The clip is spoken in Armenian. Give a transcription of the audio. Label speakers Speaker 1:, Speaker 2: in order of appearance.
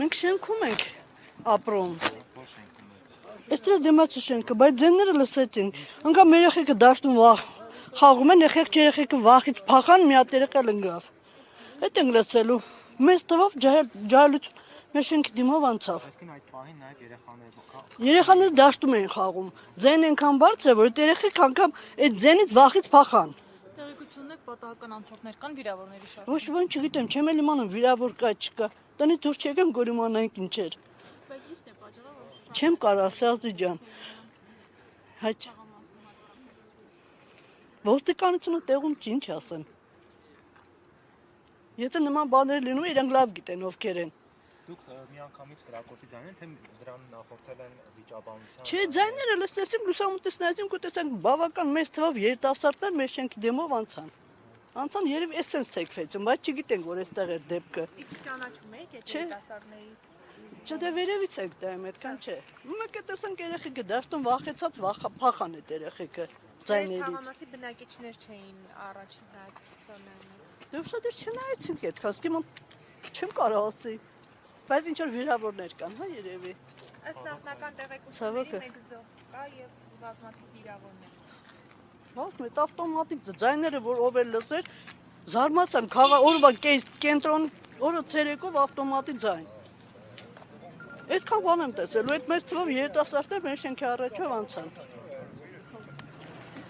Speaker 1: Մենք շենքում ենք ապրում։ Այստեղ դեմացի շենքը, բայց ձենները լսեցինք։ Անգամ երեխեքը դաշտում խաղում են, երեխեքը վախից փախան, մի հատ երեխա ընկավ։ Այդ ենք լսելու։ Մեզ տվավ ջահելություն, մեր շենքի դիմով անցավ։
Speaker 2: Այսինքն այդ պահին նաև
Speaker 1: Երեխաները դաշտում էին խաղում։ Ձենն այնքան բարձր է, որ այդ երեխեքը անգամ այդ ձենից վախից փախան։
Speaker 3: Տեղեկություններ պատահական անցորդներ կան վիրավորների շարքում։
Speaker 1: Ոչ ոք չգիտեմ, չեմ էլ իմանում վիրավոր կա չկա։ Տնից դուրս չեկեմ, որ իմանայինք ինչ էր։
Speaker 3: Բայց ի՞նչն է պատճառը, որ
Speaker 1: Չեմ կարող, Սազի ջան։ Հայ ոստիկանությունը տեղում չի, ինչ ասեմ։ Եթե նման բաներ լինում, իրենք լավ գիտեն ովքեր են։
Speaker 2: Դուք միանգամից կրակոցի ձայն են, թե դրան նախորդել են վիճաբանության։
Speaker 1: Չէ, ձայները լսեցինք, լուսամուտից նայեցինք ու տեսանք բավական մեծ թվով երիտասարդներ մեր շենքի դեմով անցան։ Անցան երևի էսենց թեքվեցին, բայց չգիտենք, որ այստեղ էր դեպքը։
Speaker 3: իսկ ճանաչում եք այդ երիտասարդների։
Speaker 1: Չէ, դե վերևից եք դայմ, այդքան չէ։ Մեկ է տեսանք երեխեքը դաշտում վախեցած փախան այդ երեխեքը ձայներից։
Speaker 3: Թաղամասի բնակիչներ չէին առաջին հայացքից։
Speaker 1: Դե ուսադիր չնայեցինք այդ հասկի չեմ կարող ասի։ Բայց ինչ որ վիրավորներ կան, հա երևի։
Speaker 3: Ըստ նախնական տեղեկությունների մեկ զոհ կա եւ բազմաթիվ վիրավորներ։
Speaker 1: Բայց մեծ ավտոմատիկ ձայները, որ ով էլ լսեր, զարմացան, օրվա կենտրոն օրը ցերեկով ավտոմատի ձայն։ Այդքան բան եմ տեսել, ու այդ մեծ թվով երիտասարդներ մեր շենքի առաջով անցան։